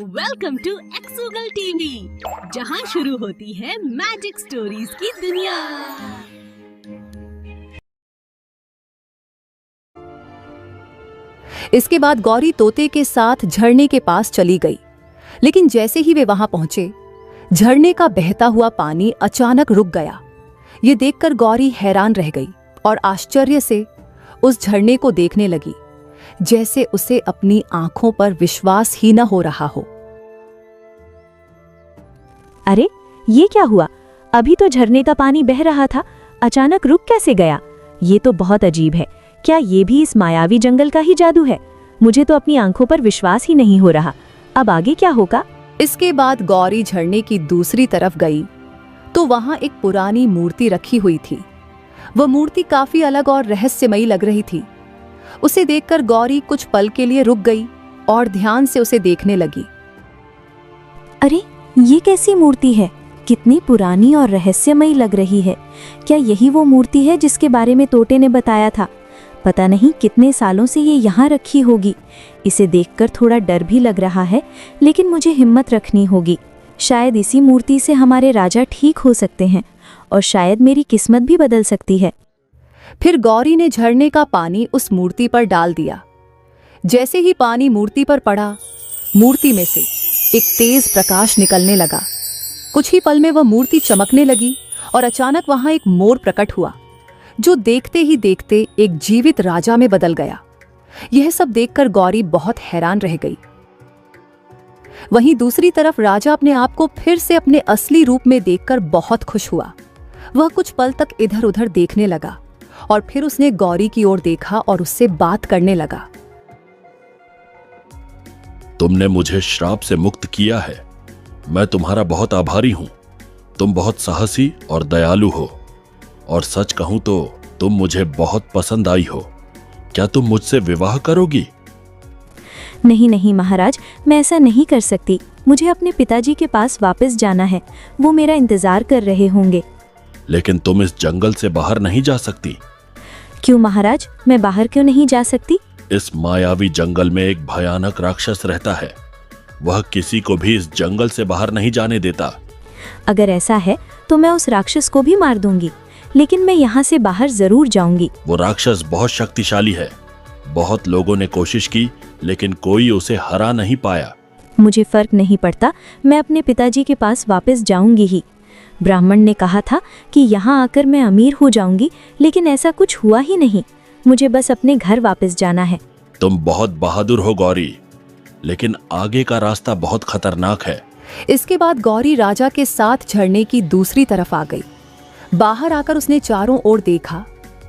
Welcome to एक्सोगल TV, जहां शुरू होती है मैजिक स्टोरीज की दुनिया। इसके बाद गौरी तोते के साथ झरने के पास चली गई, लेकिन जैसे ही वे वहां पहुंचे, झरने का बहता हुआ पानी अचानक रुक गया। ये देखकर गौरी हैरान रह गई और आश्चर्य से उस झरने को देखने लगी, जैसे उसे अपनी आंखों पर विश्वास ही न हो रहा हो। अरे, ये क्या हुआ? अभी तो झरने का पानी बह रहा था, अचानक रुक कैसे गया? ये तो बहुत अजीब है। क्या ये भी इस मायावी जंगल का ही जादू है? मुझे तो अपनी आंखों पर विश्वास ही नहीं हो रहा। अब आगे क्या होगा? इसके बाद गौरी झरने की दूसरी तरफ गई तो वहां एक पुरानी मूर्ति रखी हुई थी। वह मूर्ति काफी अलग और रहस्यमयी लग रही थी। उसे देखकर गौरी कुछ पल के लिए रुक गई और ध्यान से उसे देखने लगी। अरे, ये कैसी मूर्ति है? कितनी पुरानी और रहस्यमयी लग रही है। क्या यही वो मूर्ति है जिसके बारे में तोते ने बताया था? पता नहीं कितने सालों से ये यहाँ रखी होगी। इसे देखकर थोड़ा डर भी लग रहा है, लेकिन मुझे हिम्मत रखनी होगी। शायद इसी मूर्ति से हमारे राजा ठीक हो सकते हैं और शायद मेरी किस्मत भी बदल सकती है। फिर गौरी ने झरने का पानी उस मूर्ति पर डाल दिया। जैसे ही पानी मूर्ति पर पड़ा, मूर्ति में से एक तेज प्रकाश निकलने लगा। कुछ ही पल में वह मूर्ति चमकने लगी और अचानक वहां एक मोर प्रकट हुआ, जो देखते ही देखते एक जीवित राजा में बदल गया। यह सब देखकर गौरी बहुत हैरान रह गई। वहीं दूसरी तरफ राजा अपने आप को फिर से अपने असली रूप में देखकर बहुत खुश हुआ। वह कुछ पल तक इधर उधर देखने लगा और फिर उसने गौरी की ओर देखा और उससे बात करने लगा। तुमने मुझे श्राप से मुक्त किया है। मैं तुम्हारा बहुत आभारी हूं। तुम बहुत साहसी और दयालु हो, और सच कहूं तो तुम मुझे बहुत पसंद आई हो। क्या तुम मुझसे विवाह करोगी? नहीं नहीं महाराज, मैं ऐसा नहीं कर सकती। मुझे अपने पिताजी के पास वापस जाना है। वो मेरा इंतजार कर रहे होंगे। लेकिन तुम इस जंगल से बाहर नहीं जा सकती। क्यों महाराज, मैं बाहर क्यों नहीं जा सकती? इस मायावी जंगल में एक भयानक राक्षस रहता है। वह किसी को भी इस जंगल से बाहर नहीं जाने देता। अगर ऐसा है तो मैं उस राक्षस को भी मार दूंगी, लेकिन मैं यहाँ से बाहर जरूर जाऊंगी। वो राक्षस बहुत शक्तिशाली है। बहुत लोगों ने कोशिश की, लेकिन कोई उसे हरा नहीं पाया। मुझे फर्क नहीं पड़ता, मैं अपने पिताजी के पास वापस जाऊंगी ही। ब्राह्मण ने कहा था कि यहाँ आकर मैं अमीर हो जाऊंगी, लेकिन ऐसा कुछ हुआ ही नहीं। मुझे बस अपने घर वापस जाना है। तुम बहुत बहादुर हो गौरी, लेकिन आगे का रास्ता बहुत खतरनाक है। इसके बाद गौरी राजा के साथ झरने की दूसरी तरफ आ गई। बाहर आकर उसने चारों ओर देखा,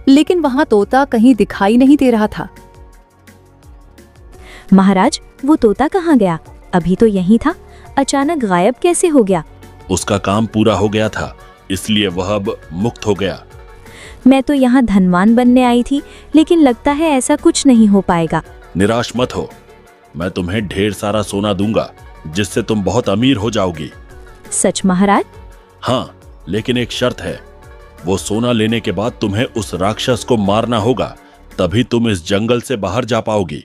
लेकिन वहां तोता कहीं दिखाई नहीं दे रहा था। महाराज, वो तोता कहाँ गया? अभी तो यहीं था, अचानक गायब कैसे हो गया? उसका काम पूरा हो गया था, इसलिए वह अब मुक्त हो गया। मैं तो यहाँ धनवान बनने आई थी, लेकिन लगता है ऐसा कुछ नहीं हो पाएगा। निराश मत हो, मैं तुम्हें ढेर सारा सोना दूंगा, जिससे तुम बहुत अमीर हो जाओगी। सच महाराज? हाँ, लेकिन एक शर्त है। वो सोना लेने के बाद तुम्हें उस राक्षस को मारना होगा, तभी तुम इस जंगल से बाहर जा पाओगी।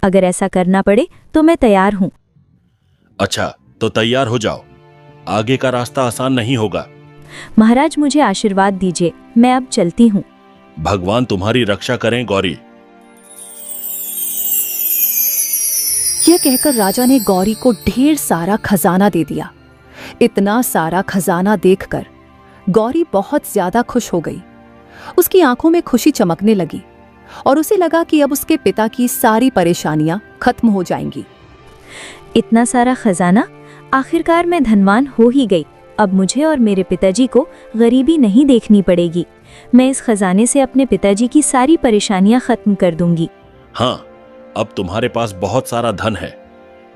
अगर ऐसा करना पड़े तो मैं तैयार हूँ। अच्छा, तो तैयार हो जाओ। आगे का रास्ता आसान नहीं होगा। महाराज, मुझे आशीर्वाद दीजिए, मैं अब चलती हूँ। भगवान तुम्हारी रक्षा करें गौरी। यह कहकर राजा ने गौरी को ढेर सारा खजाना दे दिया। इतना सारा खजाना देखकर गौरी बहुत ज्यादा खुश हो गई। उसकी आंखों में खुशी चमकने लगी और उसे लगा कि अब उसके पिता की सारी परेशानियां खत्म हो जाएंगी। इतना सारा खजाना! आखिरकार मैं धनवान हो ही गई। अब मुझे और मेरे पिताजी को गरीबी नहीं देखनी पड़ेगी। मैं इस खजाने से अपने पिताजी की सारी परेशानियां खत्म कर दूंगी। हाँ, अब तुम्हारे पास बहुत सारा धन है,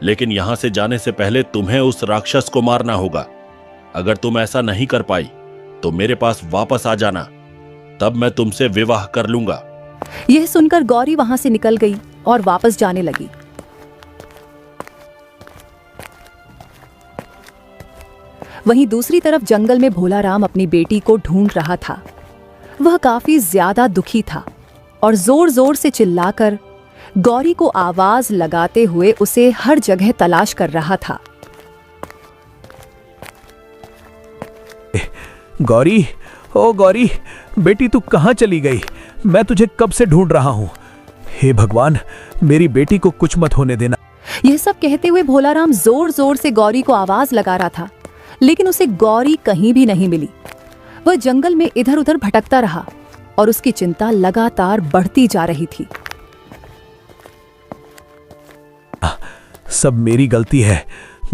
लेकिन यहाँ से जाने से पहले तुम्हें उस राक्षस को मारना होगा। अगर तुम ऐसा नहीं कर पाई तो मेरे पास वापस आ जाना, तब मैं तुमसे विवाह कर लूंगा। यह सुनकर गौरी वहां से निकल गई और वापस जाने लगी। वहीं दूसरी तरफ जंगल में भोला राम अपनी बेटी को ढूंढ रहा था। वह काफी ज्यादा दुखी था और जोर जोर से चिल्लाकर गौरी को आवाज लगाते हुए उसे हर जगह तलाश कर रहा था। गौरी, ओ गौरी, बेटी तू कहाँ चली गई? मैं तुझे कब से ढूंढ रहा हूँ। हे भगवान, मेरी बेटी को कुछ मत होने देना। यह सब कहते हुए भोलाराम जोर जोर से गौरी को आवाज लगा रहा था, लेकिन उसे गौरी कहीं भी नहीं मिली। वह जंगल में इधर उधर भटकता रहा और उसकी चिंता लगातार बढ़ती जा रही थी। सब मेरी गलती है,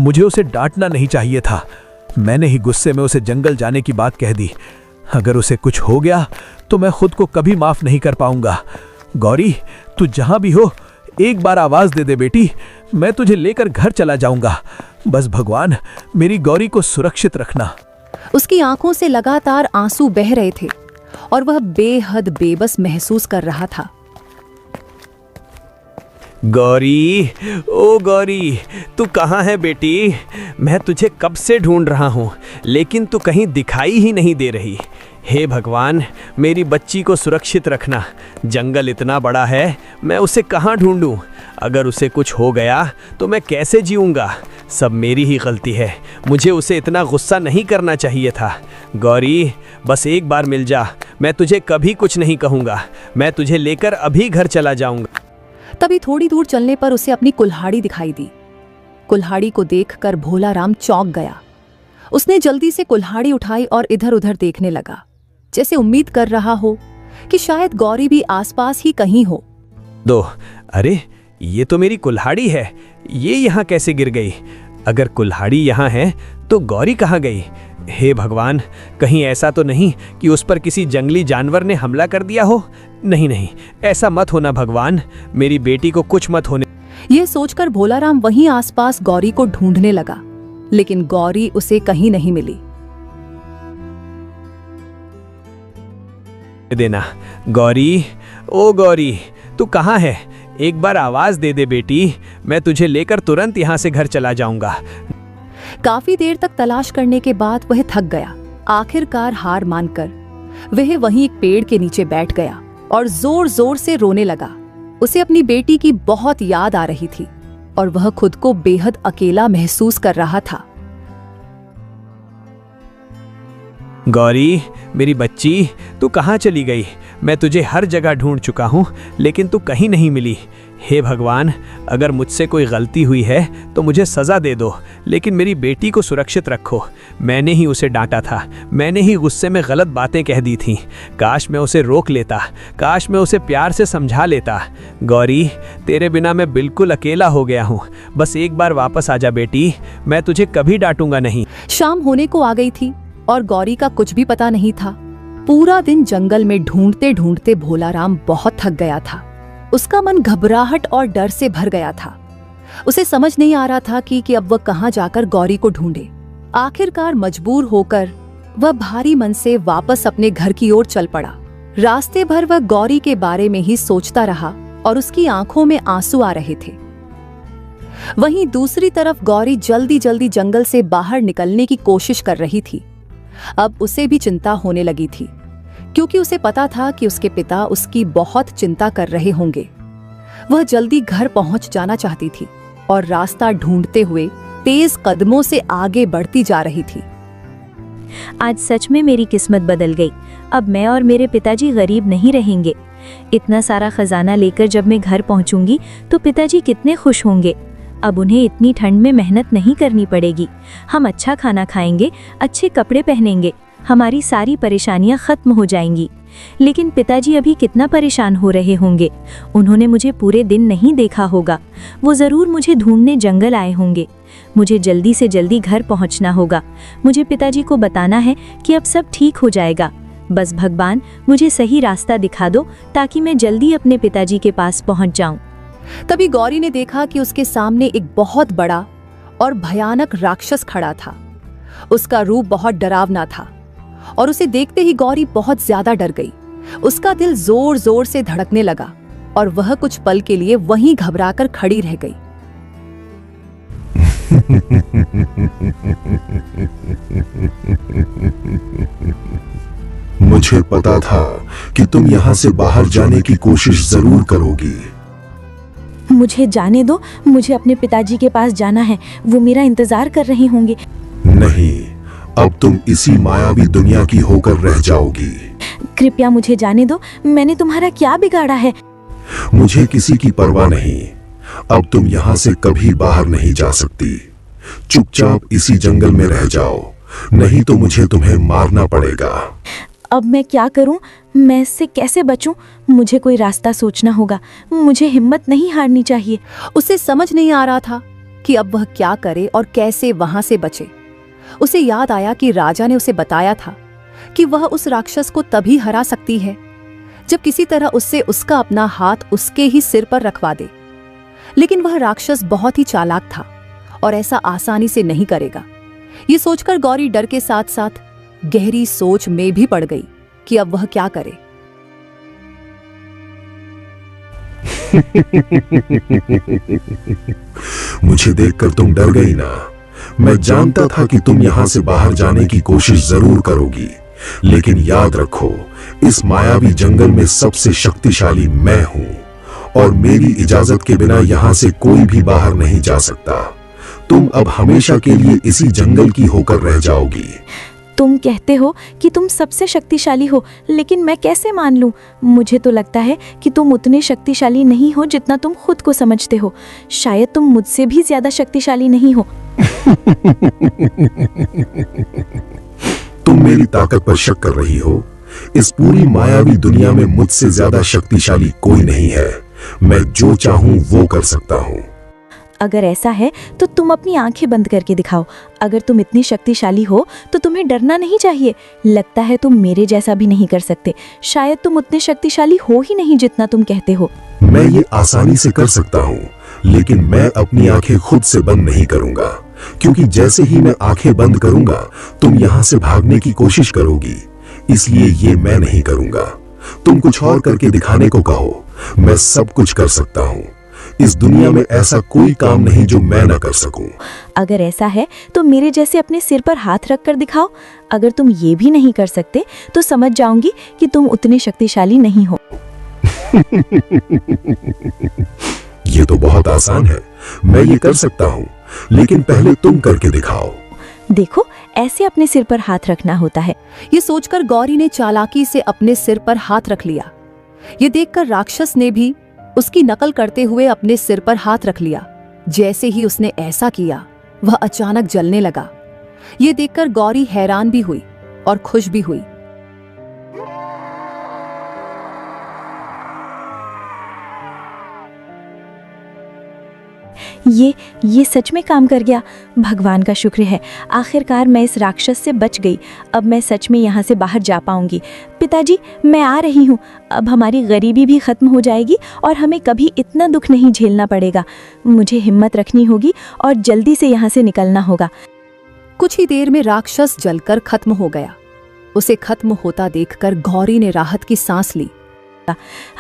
मुझे उसे डांटना नहीं चाहिए था। मैंने ही गुस्से में उसे जंगल जाने की बात कह दी। अगर उसे कुछ हो गया तो मैं खुद को कभी माफ नहीं कर पाऊंगा। गौरी, तू जहां भी हो एक बार आवाज दे दे बेटी, मैं तुझे लेकर घर चला जाऊंगा। बस भगवान, मेरी गौरी को सुरक्षित रखना। उसकी आंखों से लगातार आंसू बह रहे थे और वह बेहद बेबस महसूस कर रहा था। गौरी, ओ गौरी, तू कहाँ है बेटी? मैं तुझे कब से ढूंढ रहा हूँ, लेकिन तू कहीं दिखाई ही नहीं दे रही। हे भगवान, मेरी बच्ची को सुरक्षित रखना। जंगल इतना बड़ा है, मैं उसे कहाँ ढूंढूं? अगर उसे कुछ हो गया तो मैं कैसे जीऊँगा? सब मेरी ही गलती है, मुझे उसे इतना गुस्सा नहीं करना चाहिए था। गौरी, बस एक बार मिल जा, मैं तुझे कभी कुछ नहीं कहूँगा। मैं तुझे लेकर अभी घर चला जाऊँगा। तभी थोड़ी दूर चलने पर उसे अपनी कुल्हाड़ी दिखाई दी। कुल्हाड़ी को देखकर भोलाराम चौंक गया। उसने जल्दी से कुल्हाड़ी उठाई और इधर उधर देखने लगा, जैसे उम्मीद कर रहा हो कि शायद गौरी भी आसपास ही कहीं हो। अरे, ये तो मेरी कुल्हाड़ी है। ये यहाँ कैसे गिर गई? अगर कुल्हाड़ी यहाँ है तो गौरी कहाँ गई? हे भगवान, कहीं ऐसा तो नहीं कि उस पर किसी जंगली जानवर ने हमला कर दिया हो? नहीं नहीं, ऐसा मत होना भगवान, मेरी बेटी को कुछ मत होने। यह सोचकर भोलाराम वहीं आसपास गौरी को ढूंढने लगा, लेकिन गौरी उसे कहीं नहीं मिली। देना। गौरी, ओ गौरी, तू कहाँ है? एक बार आवाज दे दे बेटी, मैं तुझे लेकर तुरंत यहाँ से घर चला जाऊंगा। काफी देर तक तलाश करने के बाद वह थक गया। आखिरकार हार मानकर वह वहीं एक पेड़ के नीचे बैठ गया और जोर जोर से रोने लगा। उसे अपनी बेटी की बहुत याद आ रही थी और वह खुद को बेहद अकेला महसूस कर रहा था। गौरी, मेरी बच्ची, तू कहाँ चली गई? मैं तुझे हर जगह ढूंढ चुका हूँ, लेकिन तू कहीं नहीं मिली। हे भगवान, अगर मुझसे कोई गलती हुई है तो मुझे सज़ा दे दो, लेकिन मेरी बेटी को सुरक्षित रखो। मैंने ही उसे डांटा था, मैंने ही गुस्से में गलत बातें कह दी थीं। काश मैं उसे रोक लेता, काश मैं उसे प्यार से समझा लेता। गौरी, तेरे बिना मैं बिल्कुल अकेला हो गया हूँ। बस एक बार वापस आ जा बेटी, मैं तुझे कभी डांटूंगा नहीं। शाम होने को आ गई थी और गौरी का कुछ भी पता नहीं था। पूरा दिन जंगल में ढूंढते ढूंढते भोलाराम बहुत थक गया था। उसका मन घबराहट और डर से भर गया था। उसे समझ नहीं आ रहा था कि अब वह कहाँ जाकर गौरी को ढूंढे। आखिरकार मजबूर होकर वह भारी मन से वापस अपने घर की ओर चल पड़ा। रास्ते भर वह गौरी के बारे में ही सोचता रहा और उसकी आंखों में आंसू आ रहे थे। वहीं दूसरी तरफ गौरी जल्दी जल्दी जंगल से बाहर निकलने की कोशिश कर रही थी। अब उसे भी चिंता होने लगी थी, क्योंकि उसे पता था कि उसके पिता उसकी बहुत चिंता कर रहे होंगे। वह जल्दी घर पहुंच जाना चाहती थी और रास्ता ढूंढते हुए तेज कदमों से आगे बढ़ती जा रही थी। आज सच में मेरी किस्मत बदल गई। अब मैं और मेरे पिताजी गरीब नहीं रहेंगे। इतना सारा खजाना लेकर जब मैं घर पहुंचूंगी तो पिताजी कितने खुश होंगे। अब उन्हें इतनी ठंड में मेहनत नहीं करनी पड़ेगी। हम अच्छा खाना खाएंगे, अच्छे कपड़े पहनेंगे, हमारी सारी परेशानियां खत्म हो जाएंगी। लेकिन पिताजी अभी कितना परेशान हो रहे होंगे। उन्होंने मुझे पूरे दिन नहीं देखा होगा। वो ज़रूर मुझे ढूंढने जंगल आए होंगे। मुझे जल्दी से जल्दी घर पहुंचना होगा। मुझे पिताजी को बताना है कि अब सब ठीक हो जाएगा। बस भगवान, मुझे सही रास्ता दिखा दो ताकि मैं जल्दी अपने पिताजी के पास पहुंच जाऊं। तभी गौरी ने देखा कि उसके सामने एक बहुत बड़ा और भयानक राक्षस खड़ा था। उसका रूप बहुत डरावना था और उसे देखते ही गौरी बहुत ज्यादा डर गई। उसका दिल जोर जोर से धड़कने लगा और वह कुछ पल के लिए वहीं घबराकर खड़ी रह गई। मुझे पता था कि तुम यहाँ से बाहर जाने की कोशिश जरूर करोगी। मुझे जाने दो, मुझे अपने पिताजी के पास जाना है, वो मेरा इंतजार कर रहे होंगे। नहीं, अब तुम इसी मायावी दुनिया की होकर रह जाओगी। कृपया मुझे जाने दो, मैंने तुम्हारा क्या बिगाड़ा है? मुझे किसी की परवाह नहीं। अब तुम यहाँ से कभी बाहर नहीं जा सकती। चुपचाप इसी जंगल में रह जाओ, नहीं तो मुझे तुम्हें मारना पड़ेगा। अब मैं क्या करूं? मैं इससे कैसे बचूं? मुझे कोई रास्ता सोचना होगा। मुझे हिम्मत नहीं हारनी चाहिए। उसे समझ नहीं आ रहा था कि अब वह क्या करे और कैसे वहां से बचे। उसे याद आया कि राजा ने उसे बताया था कि वह उस राक्षस को तभी हरा सकती है जब किसी तरह उससे उसका अपना हाथ उसके ही सिर पर रखवा दे। लेकिन वह राक्षस बहुत ही चालाक था और ऐसा आसानी से नहीं करेगा। ये सोचकर गौरी डर के साथ साथ गहरी सोच में भी पड़ गई कि अब वह क्या करे। मुझे देखकर तुम डर गई ना? मैं जानता था कि तुम यहाँ से बाहर जाने की कोशिश जरूर करोगी, लेकिन याद रखो, इस मायावी जंगल में सबसे शक्तिशाली मैं हूँ और मेरी इजाजत के बिना यहाँ से कोई भी बाहर नहीं जा सकता। तुम अब हमेशा के लिए इसी जंगल की होकर रह जाओगी। तुम कहते हो कि तुम सबसे शक्तिशाली हो, लेकिन मैं कैसे मान लूं? मुझे तो लगता है कि तुम उतने शक्तिशाली नहीं हो जितना तुम खुद को समझते हो। शायद तुम मुझसे भी ज्यादा शक्तिशाली नहीं हो। तुम मेरी ताकत पर शक कर रही हो? इस पूरी मायावी दुनिया में मुझसे ज्यादा शक्तिशाली कोई नहीं है। मैं जो चाहूं वो कर सकता हूं। अगर ऐसा है तो तुम अपनी आंखें बंद करके दिखाओ। अगर तुम इतनी शक्तिशाली हो तो तुम्हें डरना नहीं चाहिए। लगता है तुम मेरे जैसा भी नहीं कर सकते। शायद तुम उतने शक्तिशाली हो ही नहीं जितना तुम कहते हो। मैं ये आसानी से कर सकता हूँ, लेकिन मैं अपनी आंखें खुद से बंद नहीं करूंगा, क्योंकि जैसे ही मैं आंखें बंद करूंगा तुम यहाँ से भागने की कोशिश करोगी। इसलिए ये मैं नहीं करूंगा। तुम कुछ और करके दिखाने को कहो, मैं सब कुछ कर सकता हूँ। इस दुनिया में ऐसा कोई काम नहीं जो मैं न कर सकूं। अगर ऐसा है तो मेरे जैसे अपने सिर पर हाथ रख कर दिखाओ। अगर तुम ये भी नहीं कर सकते तो समझ जाऊंगी कि तुम उतने शक्तिशाली नहीं हो। ये तो बहुत आसान है, मैं ये कर सकता हूँ, लेकिन पहले तुम करके दिखाओ। देखो, ऐसे अपने सिर पर हाथ रखना होता है। ये सोचकर गौरी ने चालाकी से अपने सिर पर हाथ रख लिया। ये देखकर राक्षस ने भी उसकी नकल करते हुए अपने सिर पर हाथ रख लिया। जैसे ही उसने ऐसा किया, वह अचानक जलने लगा। ये देखकर गौरी हैरान भी हुई और खुश भी हुई। ये सच में काम कर गया। भगवान का शुक्र है, आखिरकार मैं इस राक्षस से बच गई। अब मैं सच में यहाँ से बाहर जा पाऊंगी। पिताजी, मैं आ रही हूँ। अब हमारी गरीबी भी खत्म हो जाएगी और हमें कभी इतना दुख नहीं झेलना पड़ेगा। मुझे हिम्मत रखनी होगी और जल्दी से यहाँ से निकलना होगा। कुछ ही देर में राक्षस जलकर खत्म हो गया। उसे खत्म होता देखकर गौरी ने राहत की सांस ली।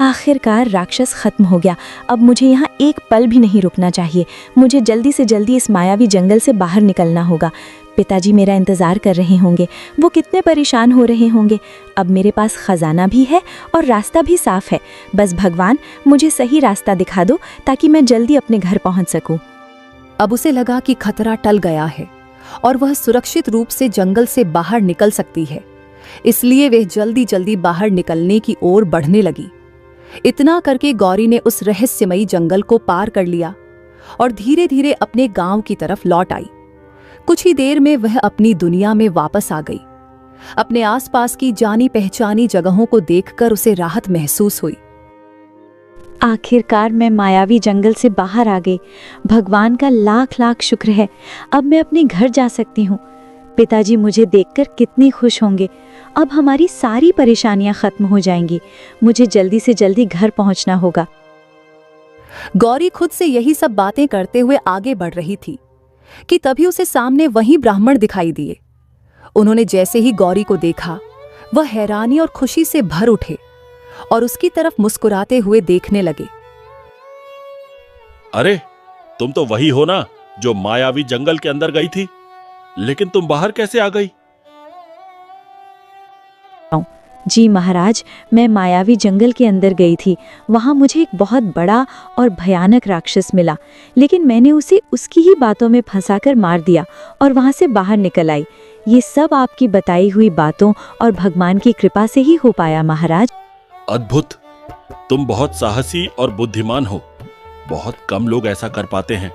आखिरकार राक्षस खत्म हो गया। अब मुझे यहाँ एक पल भी नहीं रुकना चाहिए। मुझे जल्दी से जल्दी इस मायावी जंगल से बाहर निकलना होगा। पिताजी मेरा इंतजार कर रहे होंगे। वो कितने परेशान हो रहे होंगे। अब मेरे पास खजाना भी है और रास्ता भी साफ है। बस भगवान, मुझे सही रास्ता दिखा दो ताकि मैं जल्दी अपने घर पहुँच सकूँ। अब उसे लगा कि खतरा टल गया है और वह सुरक्षित रूप से जंगल से बाहर निकल सकती है। इसलिए वह जल्दी जल्दी बाहर निकलने की ओर बढ़ने लगी। इतना करके गौरी ने उस रहस्यमयी जंगल को पार कर लिया और धीरे धीरे अपने गांव की तरफ लौट आई। कुछ ही देर में वह अपनी दुनिया में वापस आ गई। अपने आसपास की जानी पहचानी जगहों को देखकर उसे राहत महसूस हुई। आखिरकार मैं मायावी जंगल से बाहर आ गई। भगवान का लाख लाख शुक्र है। अब मैं अपने घर जा सकती हूँ। पिताजी मुझे देखकर कितनी खुश होंगे। अब हमारी सारी परेशानियां खत्म हो जाएंगी। मुझे जल्दी से जल्दी घर पहुंचना होगा। गौरी खुद से यही सब बातें करते हुए आगे बढ़ रही थी कि तभी उसे सामने वही ब्राह्मण दिखाई दिए। उन्होंने जैसे ही गौरी को देखा, वह हैरानी और खुशी से भर उठे और उसकी तरफ मुस्कुराते हुए देखने लगे। अरे, तुम तो वही हो ना जो मायावी जंगल के अंदर गई थी, लेकिन तुम बाहर कैसे आ गई? जी महाराज, मैं मायावी जंगल के अंदर गई थी। वहाँ मुझे एक बहुत बड़ा और भयानक राक्षस मिला, लेकिन मैंने उसे उसकी ही बातों में फंसाकर मार दिया और वहाँ से बाहर निकल आई। ये सब आपकी बताई हुई बातों और भगवान की कृपा से ही हो पाया महाराज। अद्भुत। तुम बहुत साहसी और बुद्धिमान हो। बहुत कम लोग ऐसा कर पाते हैं।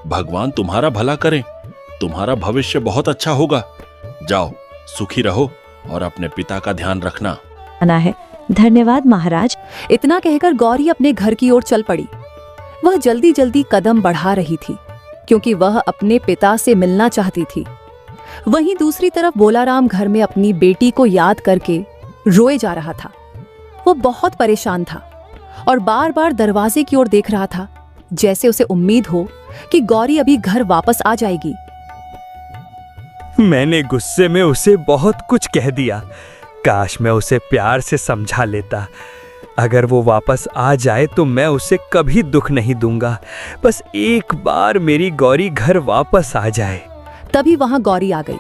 भगवान तुम्हारा भला करें। तुम्हारा भविष्य बहुत अच्छा होगा। जाओ, सुखी रहो और अपने पिता का ध्यान रखना। आना है। धन्यवाद महाराज। इतना कहकर गौरी अपने घर की ओर चल पड़ी। वह जल्दी जल्दी कदम बढ़ा रही थी, क्योंकि वह अपने पिता से मिलना चाहती थी। वहीं दूसरी तरफ बोलाराम घर में अपनी बेटी को याद करके रोए जा रहा था। वो बहुत परेशान था और बार बार दरवाजे की ओर देख रहा था, जैसे उसे उम्मीद हो कि गौरी अभी घर वापस आ जाएगी। मैंने गुस्से में उसे बहुत कुछ कह दिया। काश मैं उसे प्यार से समझा लेता। अगर वो वापस आ जाए तो मैं उसे कभी दुख नहीं दूंगा। बस एक बार मेरी गौरी घर वापस आ जाए। तभी वहां गौरी आ गई।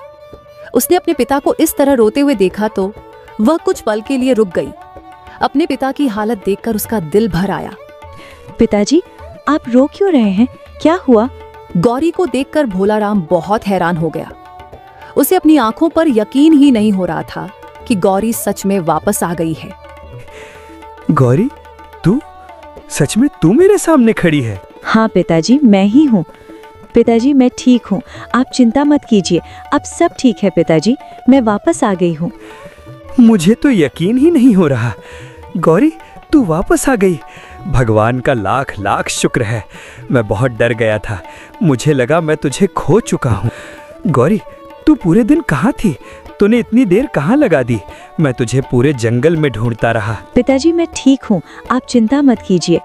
उसने अपने पिता को इस तरह रोते हुए देखा तो वह कुछ पल के लिए रुक गई। अपने पिता की हालत देखकर उसका दिल भर आया। पिताजी, आप रो क्यों रहे हैं? क्या हुआ? गौरी को देखकर भोलाराम बहुत हैरान हो गया। उसे अपनी आंखों पर यकीन ही नहीं हो रहा था कि गौरी सच में वापस आ गई है। गौरी, तू सच में तू मेरे सामने खड़ी है? हाँ पिताजी, मैं ही हूँ। पिताजी, मैं ठीक हूँ, आप चिंता मत कीजिए। अब सब ठीक है पिताजी, मैं वापस आ गई हूँ। मुझे तो यकीन ही नहीं हो रहा। गौरी, तू वापस आ गई। भगवान का लाख लाख शुक्र है। मैं बहुत डर गया था। मुझे लगा मैं तुझे खो चुका हूँ। गौरी, तू पूरे दिन कहाँ थी? तूने इतनी देर कहाँ लगा दी? मैं तुझे पूरे जंगल में ढूंढता रहा। पिताजी, मैं ठीक हूँ, आप चिंता मत कीजिए।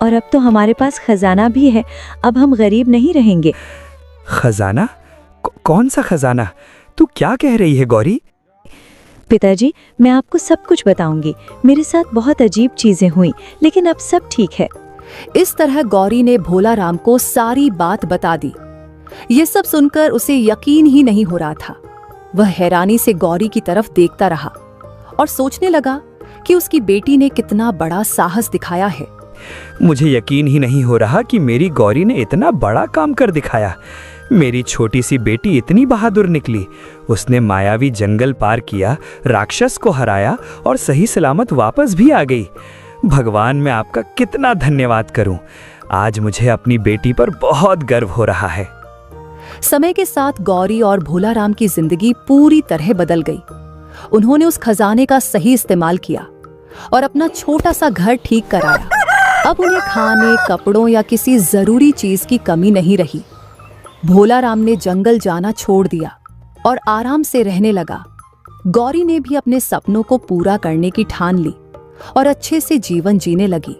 और अब तो हमारे पास खजाना भी है। अब हम गरीब नहीं रहेंगे। खजाना? कौन सा खजाना? तू क्या कह रही है गौरी? पिताजी, मैं आपको सब कुछ बताऊंगी। मेरे साथ बहुत अजीब चीजें हुई, लेकिन अब सब ठीक है। इस तरह गौरी ने भोलाराम को सारी बात बता दी। ये सब सुनकर उसे यकीन ही नहीं हो रहा था। वह हैरानी से गौरी की तरफ देखता रहा और सोचने लगा कि उसकी बेटी ने कितना बड़ा साहस दिखाया है। मुझे यकीन ही नहीं हो रहा कि मेरी गौरी ने इतना बड़ा काम कर दिखाया। मेरी छोटी सी बेटी इतनी बहादुर निकली। उसने मायावी जंगल पार किया, राक्षस को हराया और सही सलामत वापस भी आ गई। भगवान, मैं आपका कितना धन्यवाद करूं। आज मुझे अपनी बेटी पर बहुत गर्व हो रहा है। समय के साथ गौरी और भोलाराम की जिंदगी पूरी तरह बदल गई। उन्होंने उस खजाने का सही इस्तेमाल किया और अपना छोटा सा घर ठीक कराया। अब उन्हें खाने, कपड़ों या किसी जरूरी चीज की कमी नहीं रही। भोलाराम ने जंगल जाना छोड़ दिया और आराम से रहने लगा। गौरी ने भी अपने सपनों को पूरा करने की ठान ली और अच्छे से जीवन जीने लगी।